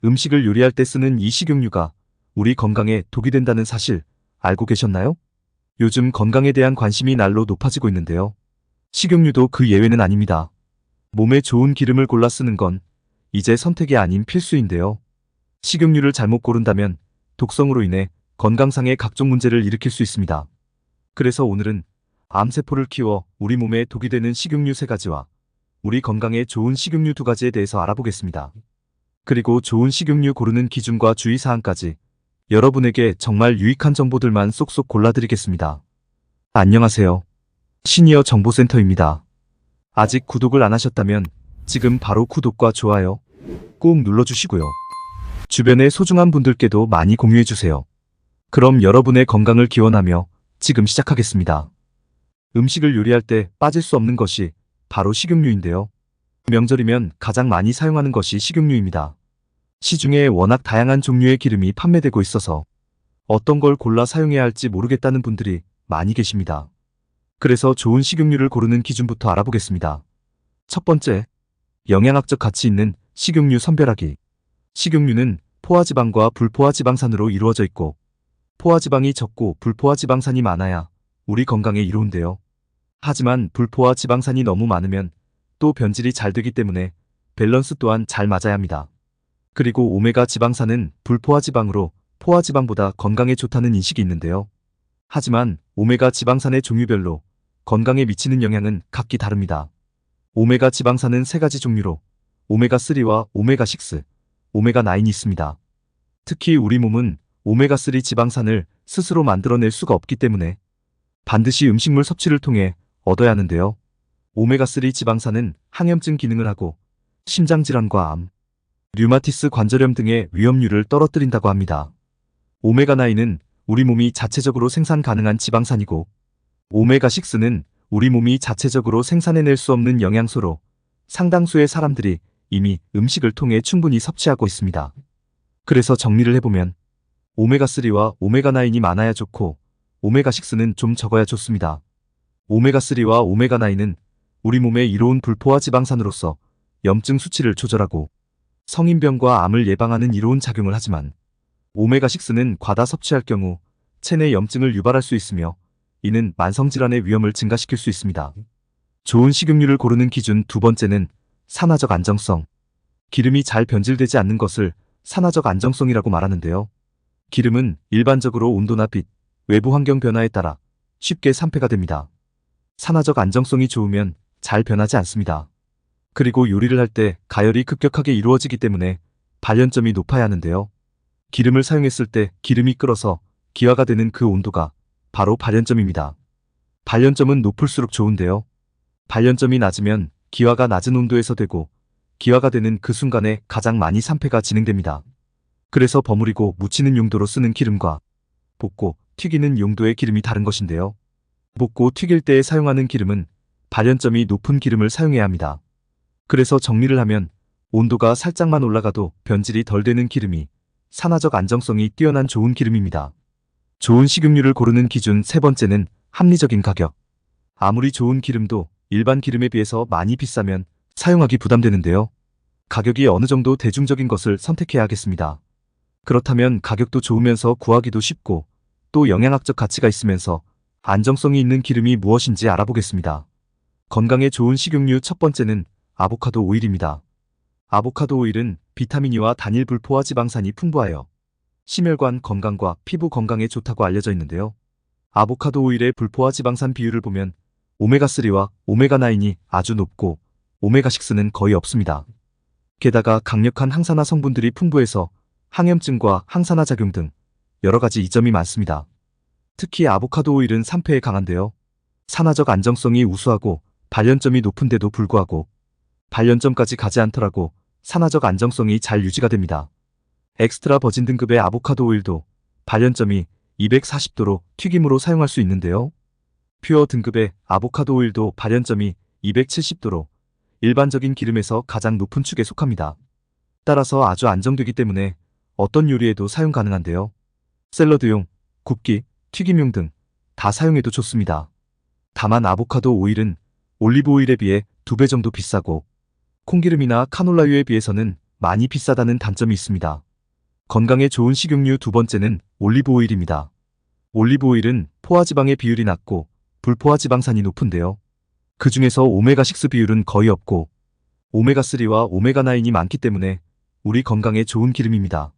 음식을 요리할 때 쓰는 이 식용유가 우리 건강에 독이 된다는 사실 알고 계셨나요? 요즘 건강에 대한 관심이 날로 높아지고 있는데요. 식용유도 그 예외는 아닙니다. 몸에 좋은 기름을 골라 쓰는 건 이제 선택이 아닌 필수인데요. 식용유를 잘못 고른다면 독성으로 인해 건강상의 각종 문제를 일으킬 수 있습니다. 그래서 오늘은 암세포를 키워 우리 몸에 독이 되는 식용유 3가지와 우리 건강에 좋은 식용유 2가지에 대해서 알아보겠습니다. 그리고 좋은 식용유 고르는 기준과 주의사항까지 여러분에게 정말 유익한 정보들만 쏙쏙 골라드리겠습니다. 안녕하세요. 시니어 정보센터입니다. 아직 구독을 안 하셨다면 지금 바로 구독과 좋아요 꼭 눌러주시고요. 주변의 소중한 분들께도 많이 공유해주세요. 그럼 여러분의 건강을 기원하며 지금 시작하겠습니다. 음식을 요리할 때 빠질 수 없는 것이 바로 식용유인데요. 명절이면 가장 많이 사용하는 것이 식용유입니다. 시중에 워낙 다양한 종류의 기름이 판매되고 있어서 어떤 걸 골라 사용해야 할지 모르겠다는 분들이 많이 계십니다. 그래서 좋은 식용유를 고르는 기준부터 알아보겠습니다. 첫 번째, 영양학적 가치 있는 식용유 선별하기. 식용유는 포화지방과 불포화지방산으로 이루어져 있고 포화지방이 적고 불포화지방산이 많아야 우리 건강에 이로운데요. 하지만 불포화지방산이 너무 많으면 또 변질이 잘 되기 때문에 밸런스 또한 잘 맞아야 합니다. 그리고 오메가 지방산은 불포화지방으로 포화지방보다 건강에 좋다는 인식이 있는데요. 하지만 오메가 지방산의 종류별로 건강에 미치는 영향은 각기 다릅니다. 오메가 지방산은 3가지 종류로 오메가3와 오메가6, 오메가9이 있습니다. 특히 우리 몸은 오메가3 지방산을 스스로 만들어낼 수가 없기 때문에 반드시 음식물 섭취를 통해 얻어야 하는데요. 오메가3 지방산은 항염증 기능을 하고 심장질환과 암, 류마티스 관절염 등의 위험률을 떨어뜨린다고 합니다. 오메가9는 우리 몸이 자체적으로 생산 가능한 지방산이고 오메가6는 우리 몸이 자체적으로 생산해낼 수 없는 영양소로 상당수의 사람들이 이미 음식을 통해 충분히 섭취하고 있습니다. 그래서 정리를 해보면 오메가3와 오메가9이 많아야 좋고 오메가6는 좀 적어야 좋습니다. 오메가3와 오메가9는 우리 몸에 이로운 불포화 지방산으로서 염증 수치를 조절하고 성인병과 암을 예방하는 이로운 작용을 하지만 오메가6는 과다 섭취할 경우 체내 염증을 유발할 수 있으며 이는 만성질환의 위험을 증가시킬 수 있습니다. 좋은 식용유를 고르는 기준 2번째는 산화적 안정성. 기름이 잘 변질되지 않는 것을 산화적 안정성이라고 말하는데요. 기름은 일반적으로 온도나 빛, 외부 환경 변화에 따라 쉽게 산패가 됩니다. 산화적 안정성이 좋으면 잘 변하지 않습니다. 그리고 요리를 할 때 가열이 급격하게 이루어지기 때문에 발연점이 높아야 하는데요. 기름을 사용했을 때 기름이 끓어서 기화가 되는 그 온도가 바로 발연점입니다. 발연점은 높을수록 좋은데요. 발연점이 낮으면 기화가 낮은 온도에서 되고 기화가 되는 그 순간에 가장 많이 산패가 진행됩니다. 그래서 버무리고 무치는 용도로 쓰는 기름과 볶고 튀기는 용도의 기름이 다른 것인데요. 볶고 튀길 때에 사용하는 기름은 발연점이 높은 기름을 사용해야 합니다. 그래서 정리를 하면 온도가 살짝만 올라가도 변질이 덜 되는 기름이 산화적 안정성이 뛰어난 좋은 기름입니다. 좋은 식용유를 고르는 기준 3번째는 합리적인 가격. 아무리 좋은 기름도 일반 기름에 비해서 많이 비싸면 사용하기 부담되는데요. 가격이 어느 정도 대중적인 것을 선택해야 하겠습니다. 그렇다면 가격도 좋으면서 구하기도 쉽고 또 영양학적 가치가 있으면서 안정성이 있는 기름이 무엇인지 알아보겠습니다. 건강에 좋은 식용유 첫 번째는 아보카도 오일입니다. 아보카도 오일은 비타민이와 단일 불포화 지방산이 풍부하여 심혈관 건강과 피부 건강에 좋다고 알려져 있는데요. 아보카도 오일의 불포화 지방산 비율을 보면 오메가3와 오메가9이 아주 높고 오메가6는 거의 없습니다. 게다가 강력한 항산화 성분들이 풍부해서 항염증과 항산화 작용 등 여러 가지 이점이 많습니다. 특히 아보카도 오일은 산패에 강한데요. 산화적 안정성이 우수하고 발연점이 높은데도 불구하고 발연점까지 가지 않더라도 산화적 안정성이 잘 유지가 됩니다. 엑스트라 버진 등급의 아보카도 오일도 발연점이 240도로 튀김으로 사용할 수 있는데요. 퓨어 등급의 아보카도 오일도 발연점이 270도로 일반적인 기름에서 가장 높은 축에 속합니다. 따라서 아주 안정되기 때문에 어떤 요리에도 사용 가능한데요. 샐러드용, 굽기, 튀김용 등 다 사용해도 좋습니다. 다만 아보카도 오일은 올리브 오일에 비해 2배 정도 비싸고 콩기름이나 카놀라유에 비해서는 많이 비싸다는 단점이 있습니다. 건강에 좋은 식용유 두 번째는 올리브 오일입니다. 올리브 오일은 포화지방의 비율이 낮고 불포화지방산이 높은데요. 그 중에서 오메가6 비율은 거의 없고 오메가3와 오메가9이 많기 때문에 우리 건강에 좋은 기름입니다.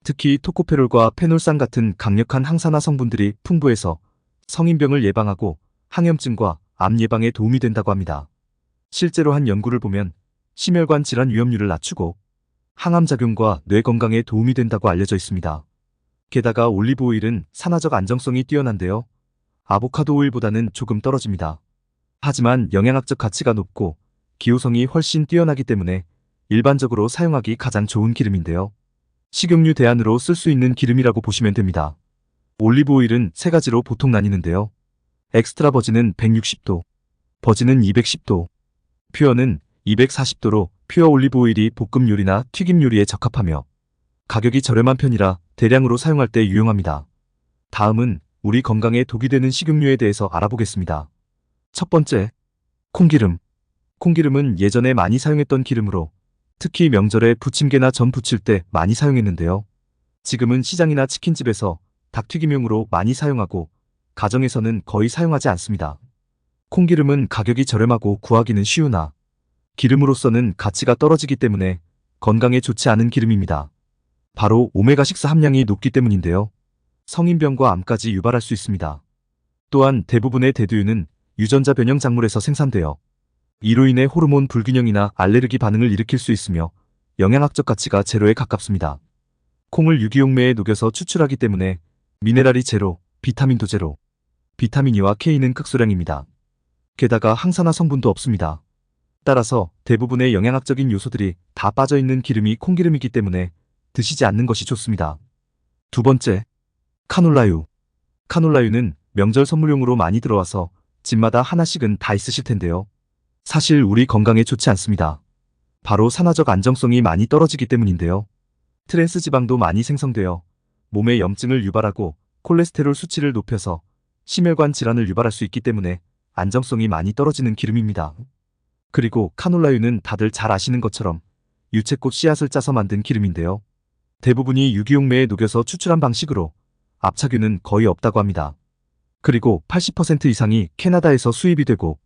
특히 토코페롤과 페놀산 같은 강력한 항산화 성분들이 풍부해서 성인병을 예방하고 항염증과 암 예방에 도움이 된다고 합니다. 실제로 한 연구를 보면 심혈관 질환 위험률을 낮추고 항암 작용과 뇌 건강에 도움이 된다고 알려져 있습니다. 게다가 올리브 오일은 산화적 안정성이 뛰어난데요. 아보카도 오일보다는 조금 떨어집니다. 하지만 영양학적 가치가 높고 기호성이 훨씬 뛰어나기 때문에 일반적으로 사용하기 가장 좋은 기름인데요. 식용유 대안으로 쓸 수 있는 기름이라고 보시면 됩니다. 올리브 오일은 세 가지로 보통 나뉘는데요. 엑스트라 버진은 160도, 버진은 210도, 퓨어는 240도로 퓨어 올리브 오일이 볶음 요리나 튀김 요리에 적합하며 가격이 저렴한 편이라 대량으로 사용할 때 유용합니다. 다음은 우리 건강에 독이 되는 식용유에 대해서 알아보겠습니다. 첫 번째, 콩기름. 콩기름은 예전에 많이 사용했던 기름으로 특히 명절에 부침개나 전 부칠 때 많이 사용했는데요. 지금은 시장이나 치킨집에서 닭튀김용으로 많이 사용하고 가정에서는 거의 사용하지 않습니다. 콩기름은 가격이 저렴하고 구하기는 쉬우나 기름으로서는 가치가 떨어지기 때문에 건강에 좋지 않은 기름입니다. 바로 오메가6 함량이 높기 때문인데요. 성인병과 암까지 유발할 수 있습니다. 또한 대부분의 대두유는 유전자 변형 작물에서 생산되어 이로 인해 호르몬 불균형이나 알레르기 반응을 일으킬 수 있으며 영양학적 가치가 제로에 가깝습니다. 콩을 유기용매에 녹여서 추출하기 때문에 미네랄이 제로, 비타민도 제로, 비타민 E와 K는 극소량입니다. 게다가 항산화 성분도 없습니다. 따라서 대부분의 영양학적인 요소들이 다 빠져있는 기름이 콩기름이기 때문에 드시지 않는 것이 좋습니다. 두 번째, 카놀라유. 카놀라유는 명절 선물용으로 많이 들어와서 집마다 하나씩은 다 있으실 텐데요. 사실 우리 건강에 좋지 않습니다. 바로 산화적 안정성이 많이 떨어지기 때문인데요. 트랜스 지방도 많이 생성되어 몸에 염증을 유발하고 콜레스테롤 수치를 높여서 심혈관 질환을 유발할 수 있기 때문에 안정성이 많이 떨어지는 기름입니다. 그리고 카놀라유는 다들 잘 아시는 것처럼 유채꽃 씨앗을 짜서 만든 기름인데요. 대부분이 유기용매에 녹여서 추출한 방식으로 압착유는 거의 없다고 합니다. 그리고 80% 이상이 캐나다에서 수입이 되고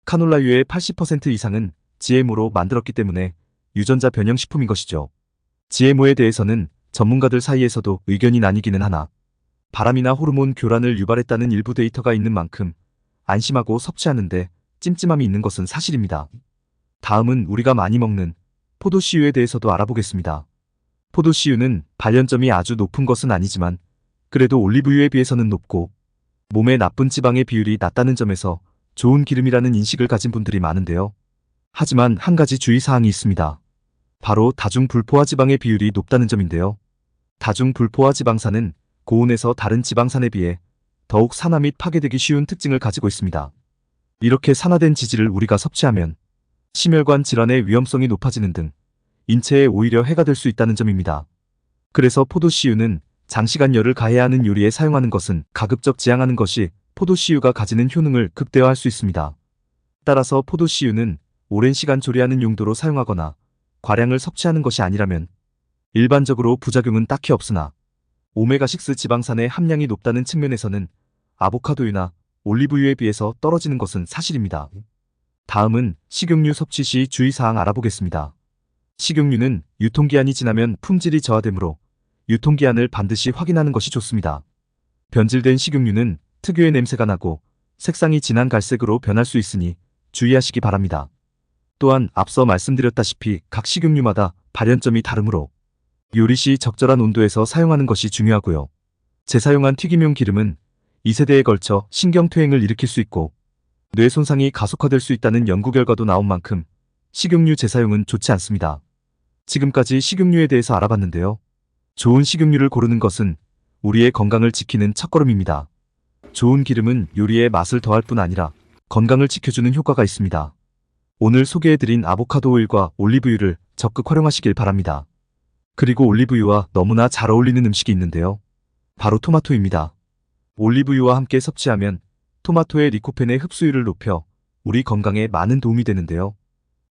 카놀라유의 80% 이상은 GMO로 만들었기 때문에 유전자 변형 식품인 것이죠. GMO에 대해서는 전문가들 사이에서도 의견이 나뉘기는 하나 바람이나 호르몬 교란을 유발했다는 일부 데이터가 있는 만큼 안심하고 섭취하는데 찜찜함이 있는 것은 사실입니다. 다음은 우리가 많이 먹는 포도씨유에 대해서도 알아보겠습니다. 포도씨유는 발연점이 아주 높은 것은 아니지만 그래도 올리브유에 비해서는 높고 몸에 나쁜 지방의 비율이 낮다는 점에서 좋은 기름이라는 인식을 가진 분들이 많은데요. 하지만 한 가지 주의사항이 있습니다. 바로 다중불포화 지방의 비율이 높다는 점인데요. 다중불포화 지방산은 고온에서 다른 지방산에 비해 더욱 산화 및 파괴되기 쉬운 특징을 가지고 있습니다. 이렇게 산화된 지질을 우리가 섭취하면 심혈관 질환의 위험성이 높아지는 등 인체에 오히려 해가 될 수 있다는 점입니다. 그래서 포도씨유는 장시간 열을 가해야 하는 요리에 사용하는 것은 가급적 지양하는 것이 포도씨유가 가지는 효능을 극대화할 수 있습니다. 따라서 포도씨유는 오랜 시간 조리하는 용도로 사용하거나 과량을 섭취하는 것이 아니라면 일반적으로 부작용은 딱히 없으나 오메가6 지방산의 함량이 높다는 측면에서는 아보카도유나 올리브유에 비해서 떨어지는 것은 사실입니다. 다음은 식용유 섭취 시 주의사항 알아보겠습니다. 식용유는 유통기한이 지나면 품질이 저하되므로 유통기한을 반드시 확인하는 것이 좋습니다. 변질된 식용유는 특유의 냄새가 나고 색상이 진한 갈색으로 변할 수 있으니 주의하시기 바랍니다. 또한 앞서 말씀드렸다시피 각 식용유마다 발연점이 다르므로 요리 시 적절한 온도에서 사용하는 것이 중요하고요. 재사용한 튀김용 기름은 2세대에 걸쳐 신경퇴행을 일으킬 수 있고 뇌 손상이 가속화될 수 있다는 연구 결과도 나온 만큼 식용유 재사용은 좋지 않습니다. 지금까지 식용유에 대해서 알아봤는데요. 좋은 식용유를 고르는 것은 우리의 건강을 지키는 첫걸음입니다. 좋은 기름은 요리의 맛을 더할 뿐 아니라 건강을 지켜주는 효과가 있습니다. 오늘 소개해드린 아보카도 오일과 올리브유를 적극 활용하시길 바랍니다. 그리고 올리브유와 너무나 잘 어울리는 음식이 있는데요. 바로 토마토입니다. 올리브유와 함께 섭취하면 토마토의 리코펜의 흡수율을 높여 우리 건강에 많은 도움이 되는데요.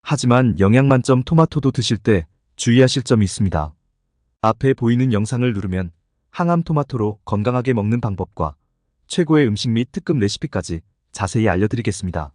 하지만 영양만점 토마토도 드실 때 주의하실 점이 있습니다. 앞에 보이는 영상을 누르면 항암 토마토로 건강하게 먹는 방법과 최고의 음식 및 특급 레시피까지 자세히 알려드리겠습니다.